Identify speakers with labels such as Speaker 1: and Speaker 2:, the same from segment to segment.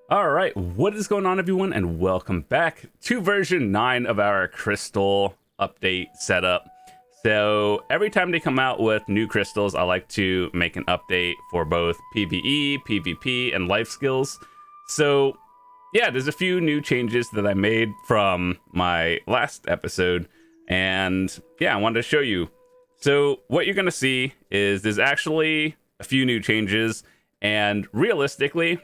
Speaker 1: All right, what is going on, everyone, and welcome back to version 9 of our crystal update setup. So every time they come out with new crystals, I like to make an update for both PvE, PvP, and life skills. So yeah, there's a few new changes that I made from my last episode, and yeah, I wanted to show you. So what you're gonna see is there's actually a few new changes, and realistically,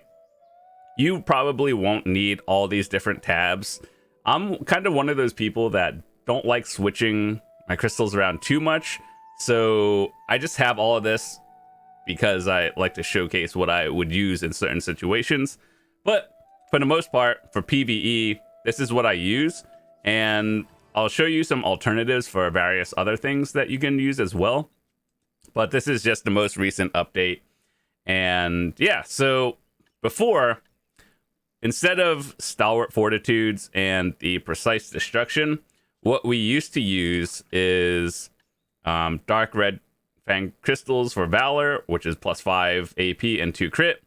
Speaker 1: you probably won't need all these different tabs. I'm kind of one of those people that don't like switching my crystals around too much, so I just have all of this because I like to showcase what I would use in certain situations. But for the most part, for PvE, this is what I use, and I'll show you some alternatives for various other things that you can use as well. But this is just the most recent update. And yeah, so before, instead of Stalwart Fortitudes and the Precise Destruction, what we used to use is Dark Red Fang Crystals for Valor, which is plus 5 AP and 2 crit.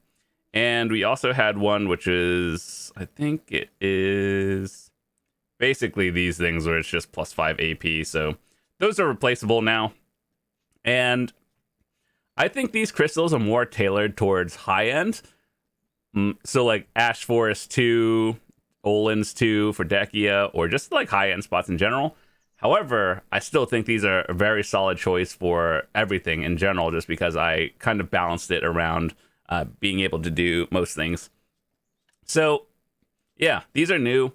Speaker 1: And we also had one which is, I think it is basically these things where it's just plus 5 AP. So those are replaceable now. And I think these crystals are more tailored towards high end. So like Ash Forest 2, Olin's 2 for Dekia, or just like high-end spots in general. However, I still think these are a very solid choice for everything in general, just because I kind of balanced it around being able to do most things. So yeah, these are new.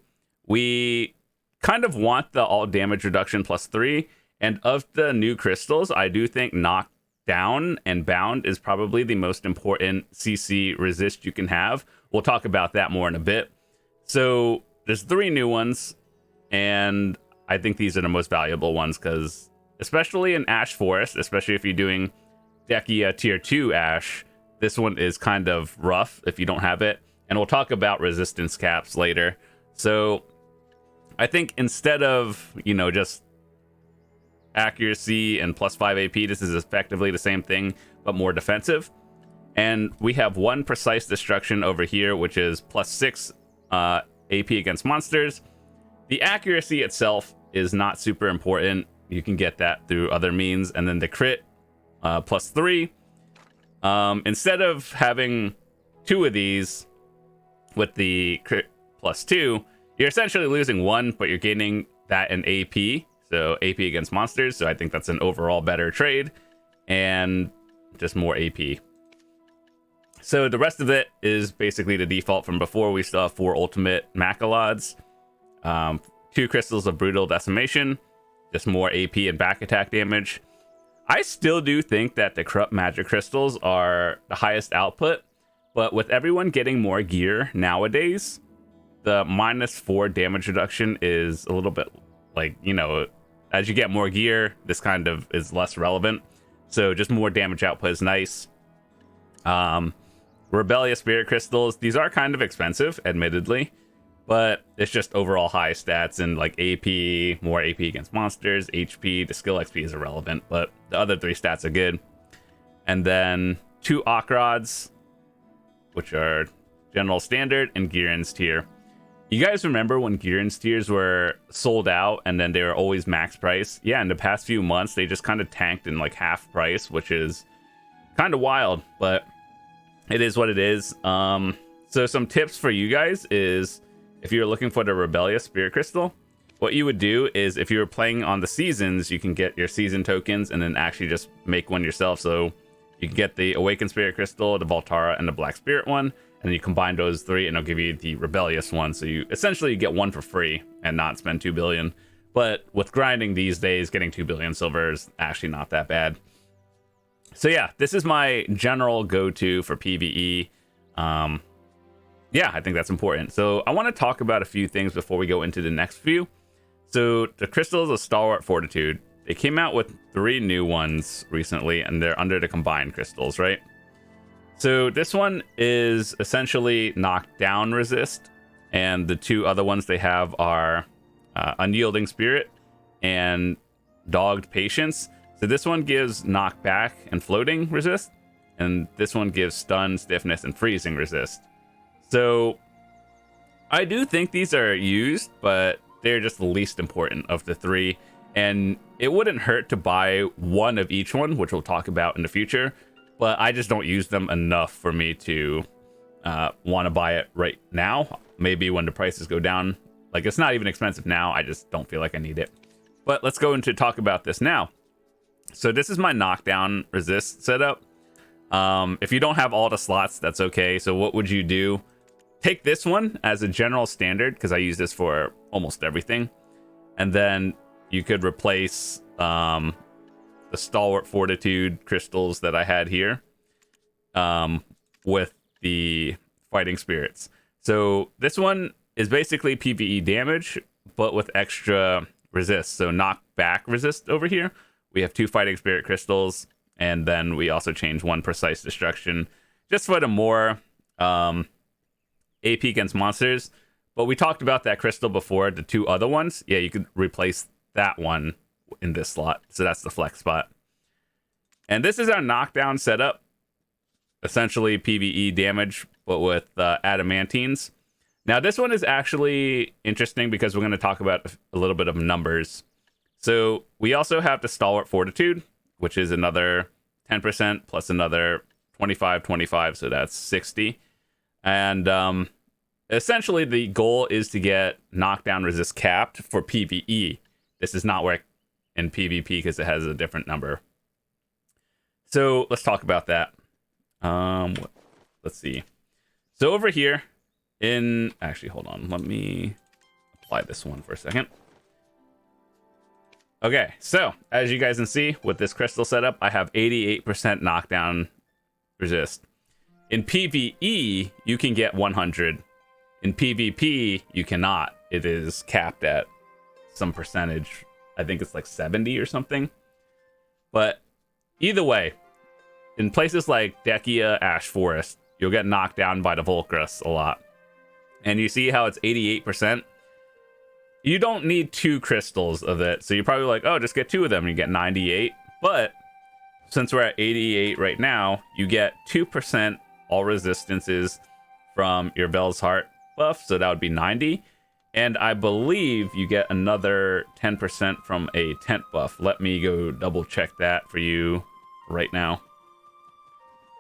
Speaker 1: We kind of want the all damage reduction plus 3, and of the new crystals, I do think Knock Down and Bound is probably the most important CC resist you can have. We'll talk about that more in a bit. So there's 3 new ones, and I think these are the most valuable ones because, especially in Ash Forest, especially if you're doing Dekia tier 2 Ash, this one is kind of rough if you don't have it. And we'll talk about resistance caps later. So I think instead of, just accuracy and plus 5 AP, this is effectively the same thing but more defensive. And we have one Precise Destruction over here, which is plus 6 AP against monsters. The accuracy itself is not super important. You can get that through other means. And then the crit plus 3. Instead of having 2 of these with the crit plus 2, you're essentially losing 1, but you're gaining that in AP. So AP against monsters. So I think that's an overall better trade and just more AP. So the rest of it is basically the default from before. We still have 4 ultimate Macalods, 2 crystals of brutal decimation, just more AP and back attack damage. I still do think that the corrupt magic crystals are the highest output, but with everyone getting more gear nowadays, the minus 4 damage reduction is a little bit like, as you get more gear, this kind of is less relevant. So just more damage output is nice. Rebellious Spirit Crystals, these are kind of expensive, admittedly, but it's just overall high stats and like AP, more AP against monsters, HP, the skill XP is irrelevant, but the other 3 stats are good. And then 2 Rods, which are general standard, and Girin's tier. You guys remember when Girin's tiers were sold out and then they were always max price? Yeah, in the past few months, they just kind of tanked in like half price, which is kind of wild, but it is what it is. So some tips for you guys is if you're looking for the Rebellious Spirit Crystal, what you would do is if you were playing on the seasons, you can get your season tokens and then actually just make one yourself. So you can get the Awakened Spirit Crystal, the Voltara, and the Black Spirit one. And then you combine those 3 and it'll give you the Rebellious one. So you essentially get one for free and not spend 2 billion. But with grinding these days, getting 2 billion silver is actually not that bad. So yeah, this is my general go-to for PvE. Yeah, I think that's important. So I want to talk about a few things before we go into the next few. So the crystals of Stalwart Fortitude, they came out with 3 new ones recently, and they're under the combined crystals, right? So this one is essentially knockdown resist, and the 2 other ones they have are Unyielding Spirit and Dogged Patience. So this one gives knockback and floating resist, and this one gives stun, stiffness, and freezing resist. So I do think these are used, but they're just the least important of the three. And it wouldn't hurt to buy one of each one, which we'll talk about in the future. But I just don't use them enough for me to want to buy it right now. Maybe when the prices go down. Like, it's not even expensive now. I just don't feel like I need it. But let's go into talk about this now. So this is my knockdown resist setup. If you don't have all the slots, that's okay. So what would you do? Take this one as a general standard, because I use this for almost everything. And then you could replace the Stalwart Fortitude crystals that I had here with the Fighting Spirits. So this one is basically PvE damage, but with extra resist. So knockback resist over here. We have 2 Fighting Spirit crystals, and then we also change 1 Precise Destruction, just for the more AP against monsters. But we talked about that crystal before, the 2 other ones. Yeah, you could replace that one in this slot. So that's the flex spot. And this is our knockdown setup. Essentially PvE damage, but with adamantines. Now this one is actually interesting because we're going to talk about a little bit of numbers. So we also have the Stalwart Fortitude, which is another 10% plus another 25, so that's 60. And essentially the goal is to get knockdown resist capped for PvE. This does not work in PvP because it has a different number. So let's talk about that. Let's see. So over here actually, hold on. Let me apply this one for a second. Okay, so as you guys can see with this crystal setup, I have 88% knockdown resist. In PvE, you can get 100. In PvP, you cannot. It is capped at some percentage. I think it's like 70 or something. But either way, in places like Dekia, Ash Forest, you'll get knocked down by the Volcrus a lot. And you see how it's 88%? You don't need 2 crystals of it. So you're probably like, oh, just get 2 of them and you get 98. But since we're at 88 right now, you get 2% all resistances from your Vel's Heart buff. So that would be 90. And I believe you get another 10% from a tent buff. Let me go double check that for you right now.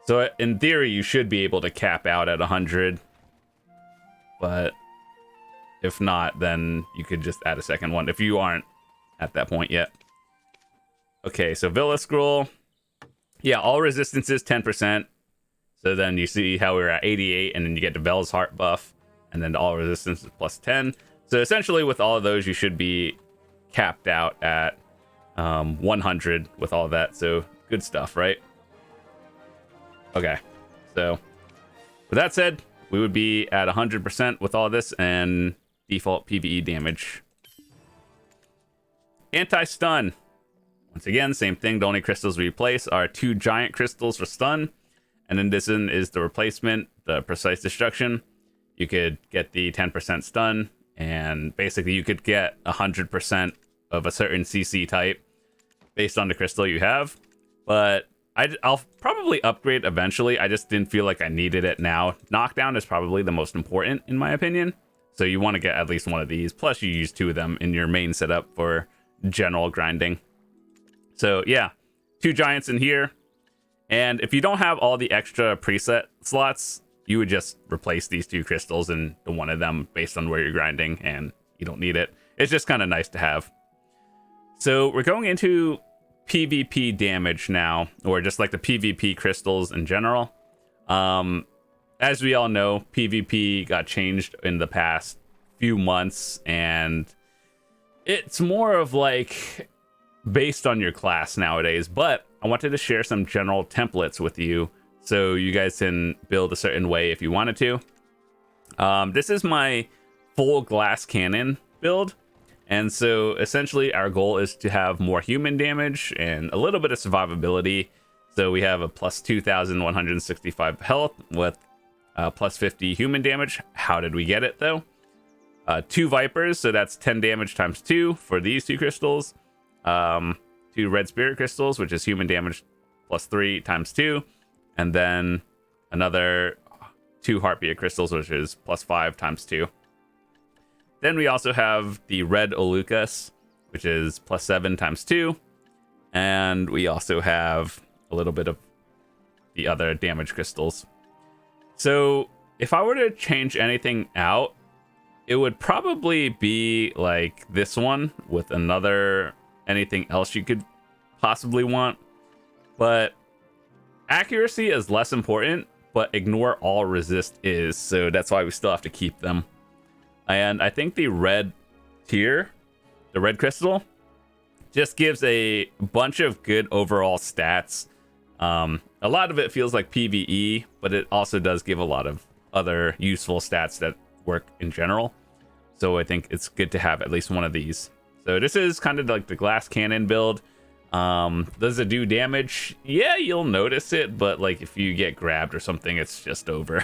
Speaker 1: So in theory, you should be able to cap out at 100. But if not, then you could just add a second one if you aren't at that point yet. Okay, so Villa Scroll. Yeah, all resistances 10%. So then you see how we're at 88, and then you get the Vel's Heart buff, and then all resistances plus 10. So essentially with all of those, you should be capped out at 100 with all of that. So good stuff, right? Okay, so with that said, we would be at 100% with all this and default PvE damage. Anti-stun. Once again, same thing. The only crystals we replace are 2 giant crystals for stun. And then this one is the replacement, the Precise Destruction. You could get the 10% stun. And basically you could get 100% of a certain CC type based on the crystal you have. But I'll probably upgrade eventually. I just didn't feel like I needed it now. Knockdown is probably the most important in my opinion. So you want to get at least one of these. Plus you use 2 of them in your main setup for general grinding. So yeah, 2 giants in here. And if you don't have all the extra preset slots, you would just replace these 2 crystals into one of them based on where you're grinding, and you don't need it. It's just kind of nice to have. So we're going into PvP damage now, or just like the PvP crystals in general. As we all know, PvP got changed in the past few months, and it's more of like based on your class nowadays. But I wanted to share some general templates with you so you guys can build a certain way if you wanted to. This is my full glass cannon build. And so essentially our goal is to have more human damage and a little bit of survivability. So we have a plus 2,165 health with plus 50 human damage. How did we get it though? 2 Vipers, so that's 10 damage times 2 for these 2 crystals. 2 Red Spirit Crystals, which is human damage plus 3 times 2. And then another 2 Heartbeat Crystals, which is plus 5 times 2. Then we also have the red Olucas, which is +7 × 2. And we also have a little bit of the other damage crystals. So if I were to change anything out, it would probably be like this one with another anything else you could possibly want. But accuracy is less important, but ignore all resist is. So that's why we still have to keep them. And I think the red tier, the red crystal, just gives a bunch of good overall stats. A lot of it feels like PvE, but it also does give a lot of other useful stats that work in general. So I think it's good to have at least one of these. So this is kind of like the glass cannon build. Does it do damage? Yeah, you'll notice it, but like if you get grabbed or something, it's just over.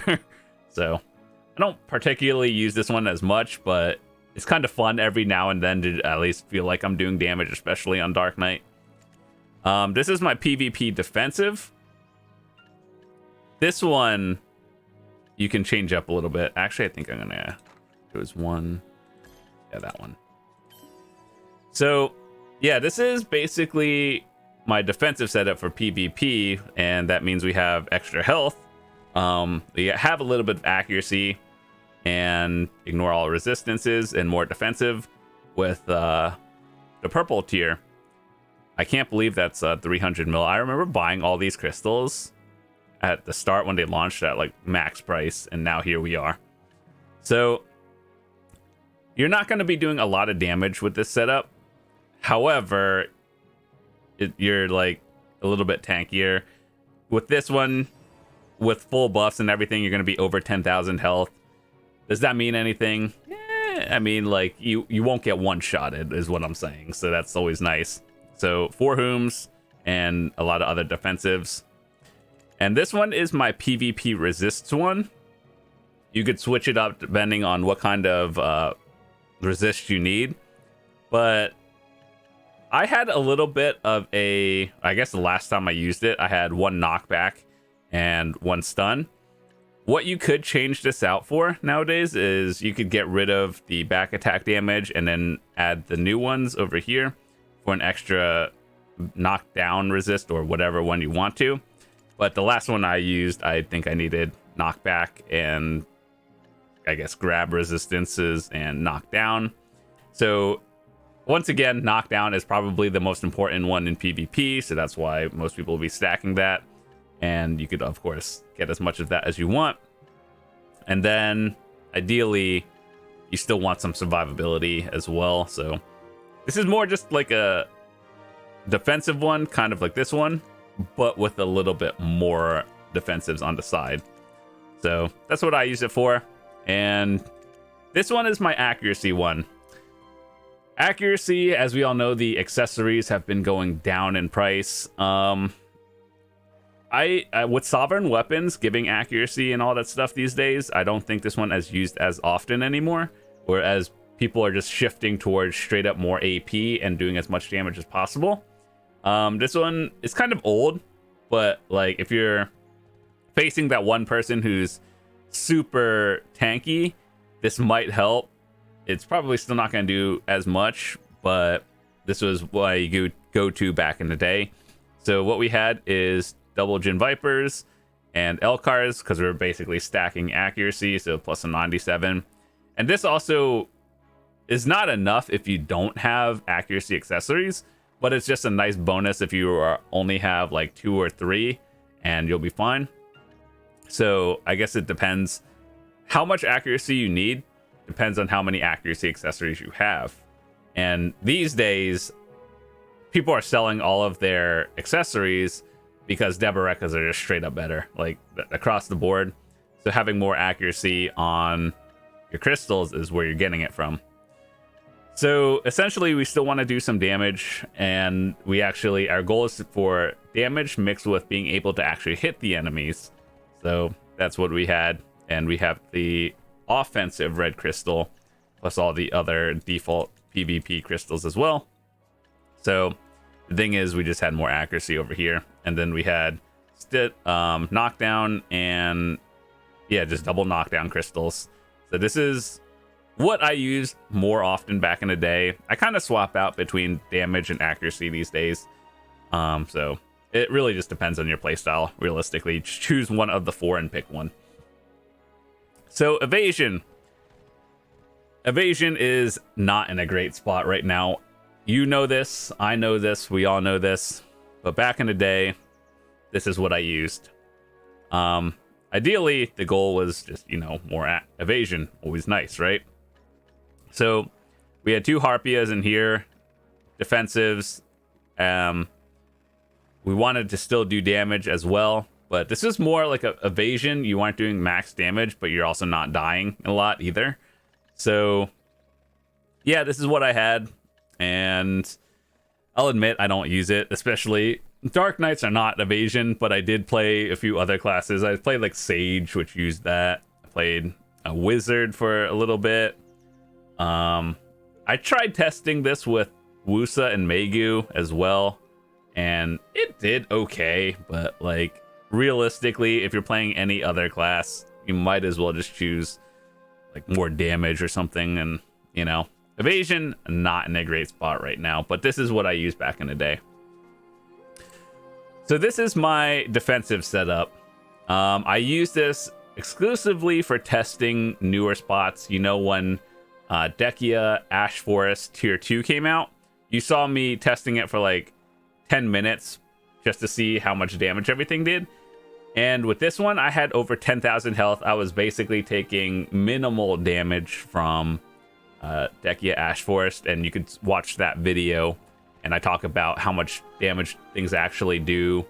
Speaker 1: So I don't particularly use this one as much, but it's kind of fun every now and then to at least feel like I'm doing damage, especially on Dark Knight. This is my PvP Defensive. This one you can change up a little bit. Actually, I think I'm gonna do as one. Yeah, that one. So yeah, this is basically my defensive setup for PvP, and that means we have extra health. We have a little bit of accuracy and ignore all resistances, and more defensive with the purple tier. I can't believe that's 300 mil. I remember buying all these crystals at the start when they launched at like max price, and now here we are. So you're not going to be doing a lot of damage with this setup. However, you're like a little bit tankier. With this one, with full buffs and everything, you're going to be over 10,000 health. Does that mean anything? I mean, like, you won't get one-shotted is what I'm saying. So that's always nice. So 4 Hooms and a lot of other defensives. And this one is my PvP resists one. You could switch it up depending on what kind of resist you need. But I had a little bit of a, I guess the last time I used it, I had 1 knockback and 1 stun. What you could change this out for nowadays is you could get rid of the back attack damage and then add the new ones over here for an extra knockdown resist or whatever one you want to. But the last one I used, I think I needed knockback and I guess grab resistances and knockdown. So once again, knockdown is probably the most important one in PvP, so that's why most people will be stacking that. And you could, of course, get as much of that as you want. And then, ideally, you still want some survivability as well. So this is more just like a defensive one, kind of like this one, but with a little bit more defensives on the side. So that's what I use it for. And this one is my accuracy one. Accuracy, as we all know, the accessories have been going down in price. I with sovereign weapons giving accuracy and all that stuff these days, I don't think this one is used as often anymore, whereas people are just shifting towards straight up more AP and doing as much damage as possible. This one is kind of old, but like if you're facing that one person who's super tanky, this might help. It's probably still not going to do as much, but this was what you go to back in the day. So what we had is double Jin Vipers and Elcars, because we were basically stacking accuracy, so plus a 97. And this also is not enough if you don't have accuracy accessories, but it's just a nice bonus if you only have like 2 or 3, and you'll be fine. So I guess it depends how much accuracy you need. Depends on how many accuracy accessories you have. And these days, people are selling all of their accessories because Debarekas are just straight up better, like across the board. So having more accuracy on your crystals is where you're getting it from. So essentially, we still want to do some damage, and our goal is for damage mixed with being able to actually hit the enemies. So that's what we had, and we have the offensive red crystal plus all the other default PvP crystals as well. So the thing is, we just had more accuracy over here, and then we had knockdown and just double knockdown crystals. So this is what I use more often back in the day. I kind of swap out between damage and accuracy these days. So it really just depends on your playstyle, realistically. Just choose one of the four and pick one. So evasion. Evasion is not in a great spot right now. You know this, I know this, we all know this. But back in the day, this is what I used. Ideally, the goal was just, you know, more evasion. Always nice, right? So we had 2 Harpias in here, defensives. We wanted to still do damage as well, but this is more like a evasion. You aren't doing max damage, but you're also not dying a lot either. So yeah, this is what I had, and I'll admit I don't use it, especially Dark Knights are not evasion, but I did play a few other classes. I played like Sage, which used that. I played a Wizard for a little bit. I tried testing this with Wusa and Megu as well, and it did okay, but like realistically, if you're playing any other class, you might as well just choose like more damage or something. And you know, evasion not in a great spot right now, but this is what I used back in the day. So this is my defensive setup. I use this exclusively for testing newer spots. You know, when Dekia Ash Forest Tier 2 came out, you saw me testing it for like 10 minutes just to see how much damage everything did. And with this one, I had over 10,000 health. I was basically taking minimal damage from Dekia Ash Forest, and you could watch that video, and I talk about how much damage things actually do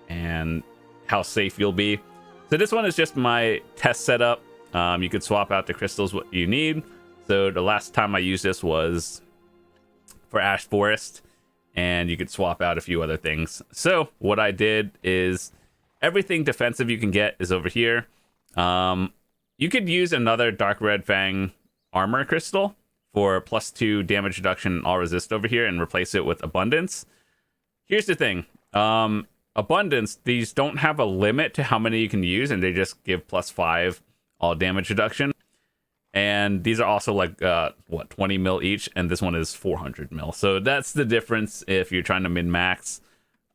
Speaker 1: and how safe you'll be. So this one is just my test setup. You could swap out the crystals what you need. So the last time I used this was for Ash Forest, and you could swap out a few other things. So what I did is everything defensive you can get is over here. You could use another Dark Red Fang armor crystal for +2 damage reduction and all resist over here and replace it with abundance. Here's the thing. Abundance, these don't have a limit to how many you can use, and they just give +5 all damage reduction. And these are also like 20 mil each, and this one is 400 mil. So that's the difference if you're trying to min-max.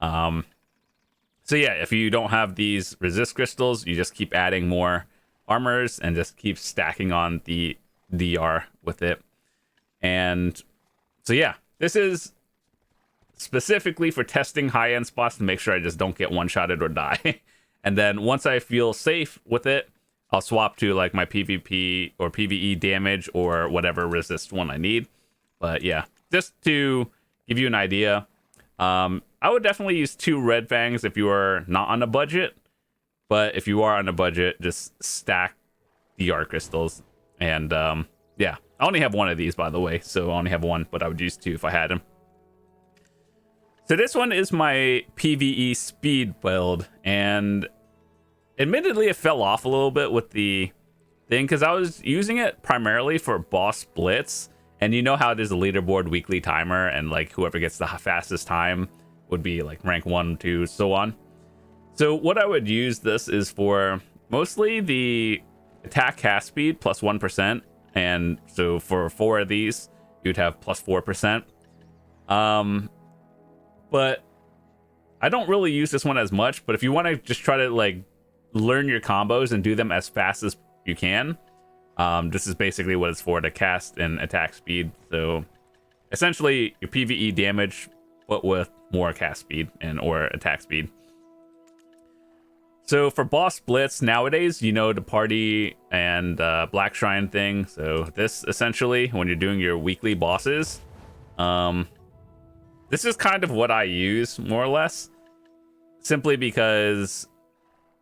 Speaker 1: So yeah, if you don't have these resist crystals, you just keep adding more armors and just keep stacking on the DR with it. And so yeah, this is specifically for testing high-end spots to make sure I just don't get one-shotted or die. And then once I feel safe with it, I'll swap to like my PvP or PvE damage or whatever resist one I need. But yeah, just to give you an idea, I would definitely use 2 Red Fangs if you are not on a budget. But if you are on a budget, just stack DR crystals. And yeah, I only have one of these, by the way. So I only have one, but I would use 2 if I had them. So this one is my PvE speed build. And admittedly, it fell off a little bit with the thing because I was using it primarily for boss blitz. And you know how there's a leaderboard weekly timer, and like whoever gets the fastest time would be like rank 1, 2, so on. So what I would use this is for mostly the attack cast speed +1%. And so for 4 of these, you'd have +4%. But I don't really use this one as much. But if you want to just try to like learn your combos and do them as fast as you can, this is basically what it's for, to cast and attack speed. So essentially your PvE damage, but with more cast speed and or attack speed. So for boss blitz nowadays, you know, the party and Black Shrine thing. So this essentially, when you're doing your weekly bosses, this is kind of what I use more or less, simply because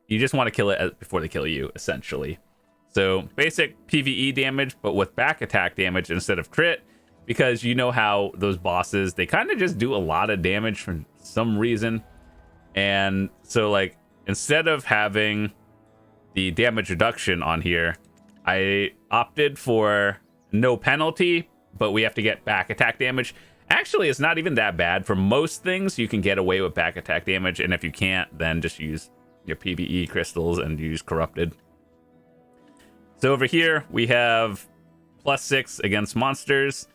Speaker 1: you just want to kill it before they kill you, essentially. So basic PvE damage, but with back attack damage instead of crit, because you know how those bosses, they kind of just do a lot of damage for some reason. And so like, instead of having the damage reduction on here, I opted for no penalty, but we have to get back attack damage. Actually, it's not even that bad. For most things, you can get away with back attack damage. And if you can't, then just use your PvE crystals and use corrupted. So over here, we have +6 against monsters.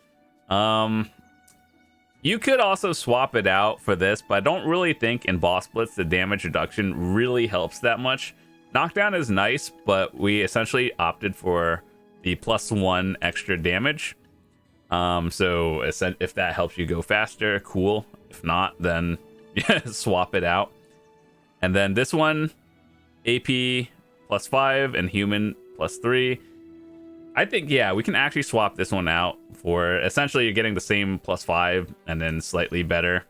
Speaker 1: You could also swap it out for this, but I don't really think in boss blitz the damage reduction really helps that much. Knockdown is nice, but we essentially opted for the +1 extra damage. So if that helps you go faster, cool. If not, then yeah, swap it out. And then this one, AP +5 and human +3. I think, yeah, we can actually swap this one out for essentially you're getting the same +5 and then slightly better.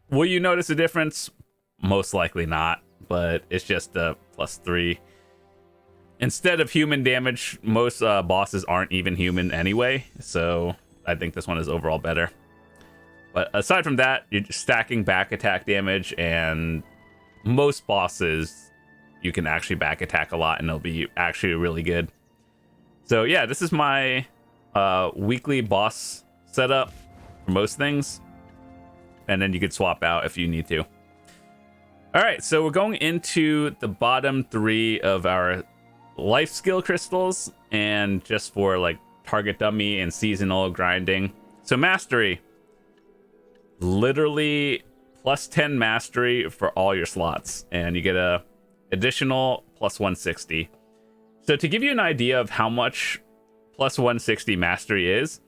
Speaker 1: Will you notice a difference? Most likely not, but it's just a +3. Instead of human damage, most bosses aren't even human anyway, so I think this one is overall better. But aside from that, you're just stacking back attack damage, and most bosses you can actually back attack a lot and it'll be actually really good. So yeah, this is my weekly boss setup for most things, and then you could swap out if you need to. All right, so we're going into the bottom 3 of our Lifeskill Crystals, and just for like target dummy and seasonal grinding. So mastery, literally +10 mastery for all your slots, and you get a additional +160. So to give you an idea of how much +160 mastery is,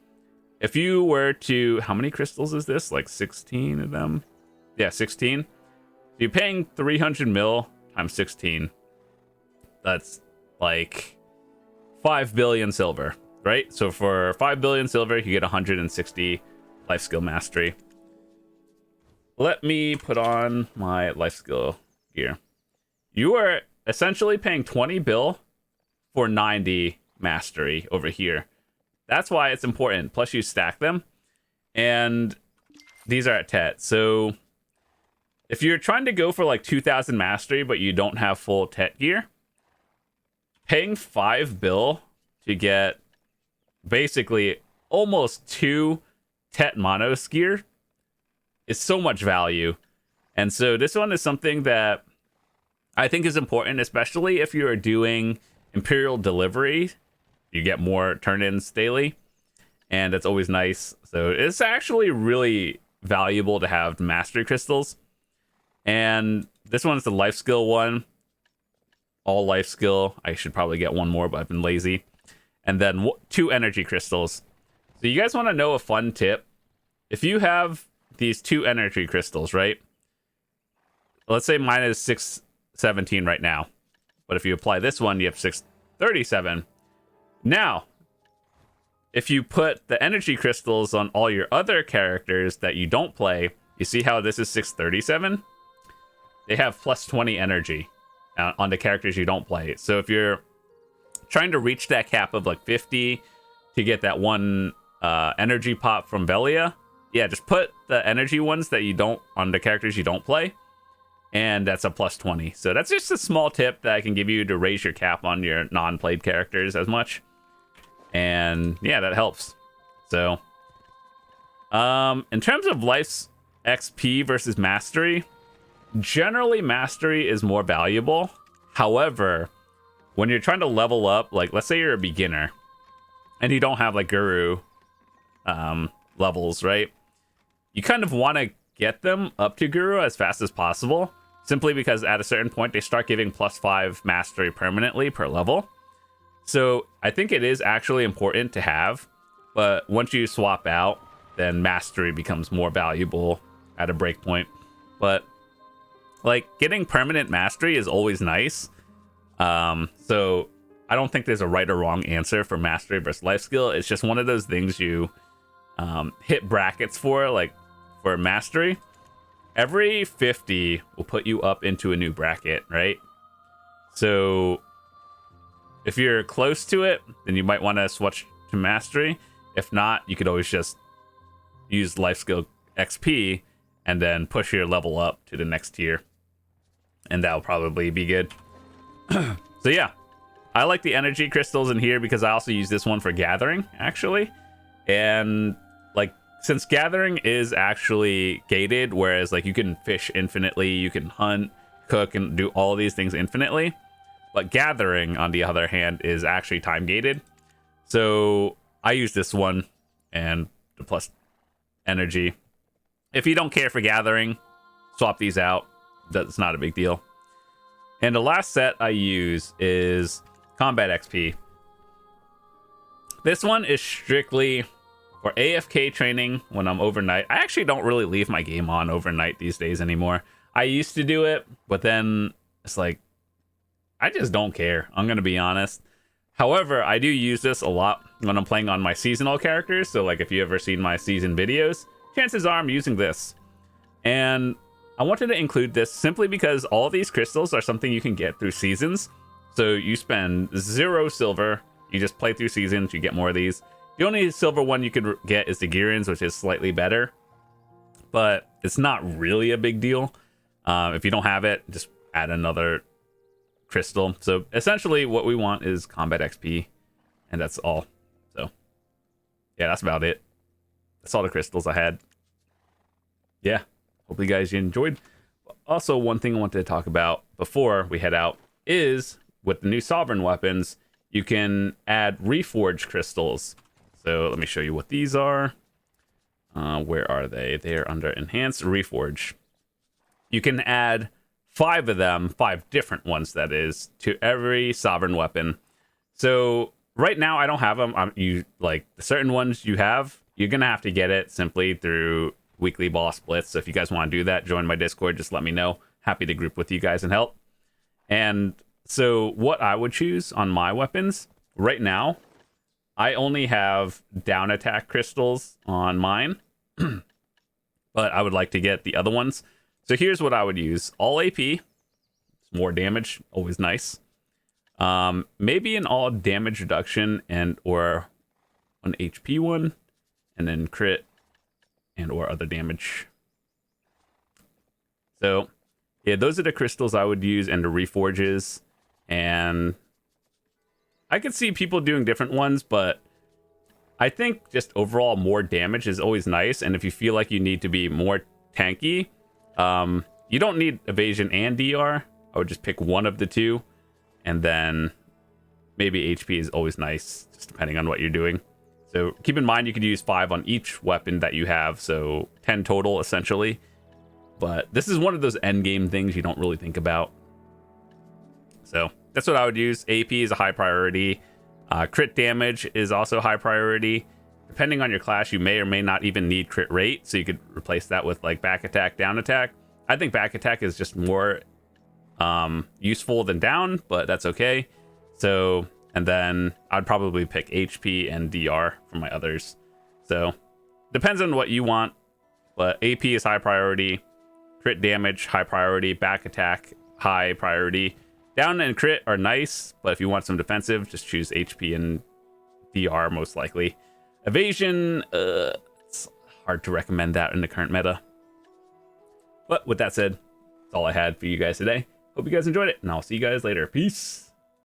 Speaker 1: if you were to, how many crystals is this? Like 16 of them? Yeah, 16. You're paying 300 mil times 16. That's like 5 billion silver, right? So for 5 billion silver, you get 160 life skill mastery. Let me put on my life skill gear. You are essentially paying 20 bill for 90 mastery over here. That's why it's important. Plus you stack them, and these are at TET. So if you're trying to go for like 2,000 mastery, but you don't have full TET gear, paying 5 bill to get basically almost 2 TET monos gear is so much value. And so this one is something that I think is important, especially if you are doing Imperial Delivery. You get more turn-ins daily, and that's always nice. So it's actually really valuable to have Mastery Crystals. And this one's the life skill one. All life skill. I should probably get one more, but I've been lazy. And then 2 energy crystals. So you guys want to know a fun tip? If you have these 2 energy crystals, right? Let's say mine is 617 right now. But if you apply this one, you have 637. Now, if you put the energy crystals on all your other characters that you don't play, you see how this is 637? They have +20 energy on the characters you don't play. So if you're trying to reach that cap of like 50 to get that one energy pop from Velia, yeah, just put the energy ones that you don't on the characters you don't play, and that's a +20. So that's just a small tip that I can give you to raise your cap on your non-played characters as much. And yeah, that helps. So in terms of life's XP versus mastery, generally mastery is more valuable. However, when you're trying to level up, like let's say you're a beginner and you don't have like guru levels, right? You kind of want to get them up to guru as fast as possible, simply because at a certain point they start giving +5 mastery permanently per level. So I think it is actually important to have, but once you swap out, then mastery becomes more valuable at a breakpoint. But like getting permanent mastery is always nice. So I don't think there's a right or wrong answer for mastery versus life skill. It's just one of those things you hit brackets for, like for mastery. Every 50 will put you up into a new bracket, right? So if you're close to it, then you might want to switch to mastery. If not, you could always just use life skill XP and then push your level up to the next tier, and that'll probably be good. So yeah, I like the energy crystals in here because I also use this one for gathering, actually. And like, since gathering is actually gated, whereas like you can fish infinitely, you can hunt, cook, and do all these things infinitely, But gathering, on the other hand, is actually time gated. So I use this one and the plus energy. If you don't care for gathering, swap these out. That's not a big deal. And the last set I use is Combat XP. This one is strictly for AFK training when I'm overnight. I actually don't really leave my game on overnight these days anymore. I used to do it, but then it's like, I just don't care. I'm going to be honest. However, I do use this a lot when I'm playing on my seasonal characters. So like if you ever seen my season videos, chances are I'm using this. And I wanted to include this simply because all of these crystals are something you can get through seasons. So you spend 0 silver, you just play through seasons, you get more of these. The only silver one you could get is the Gearins, which is slightly better, but it's not really a big deal. If you don't have it, just add another crystal. So essentially what we want is combat XP, and that's all. So yeah, that's about it. That's all the crystals I had. Yeah, hopefully you guys enjoyed. Also, one thing I wanted to talk about before we head out is with the new sovereign weapons, you can add reforged crystals. So let me show you what these are. Where are they? They're under enhanced reforge. You can add 5 of them, 5 different ones that is, to every sovereign weapon. So right now I don't have them. You like the certain ones you have, you're gonna have to get it simply through weekly boss splits. So if you guys want to do that, join my Discord, just let me know. Happy to group with you guys and help. And so what I would choose on my weapons right now, I only have down attack crystals on mine, but I would like to get the other ones. So here's what I would use. All AP, more damage, always nice. Maybe an all damage reduction and or an HP one, and then crit and or other damage. So yeah, those are the crystals I would use and the reforges. And I could see people doing different ones, but I think just overall more damage is always nice. And if you feel like you need to be more tanky, you don't need evasion and DR. I would just pick one of the two, and then maybe HP is always nice, just depending on what you're doing. So keep in mind you could use 5 on each weapon that you have, so 10 total essentially. But this is one of those end game things you don't really think about. So that's what I would use. AP is a high priority. Crit damage is also high priority. Depending on your class, you may or may not even need crit rate, so you could replace that with like back attack, down attack. I think back attack is just more useful than down, but that's okay. So, and then I'd probably pick HP and DR for my others. So depends on what you want, but AP is high priority. Crit damage, high priority. Back attack, high priority. Down and crit are nice, but if you want some defensive, just choose HP and DR most likely. Evasion, it's hard to recommend that in the current meta. But with that said, that's all I had for you guys today. Hope you guys enjoyed it, and I'll see you guys later. Peace.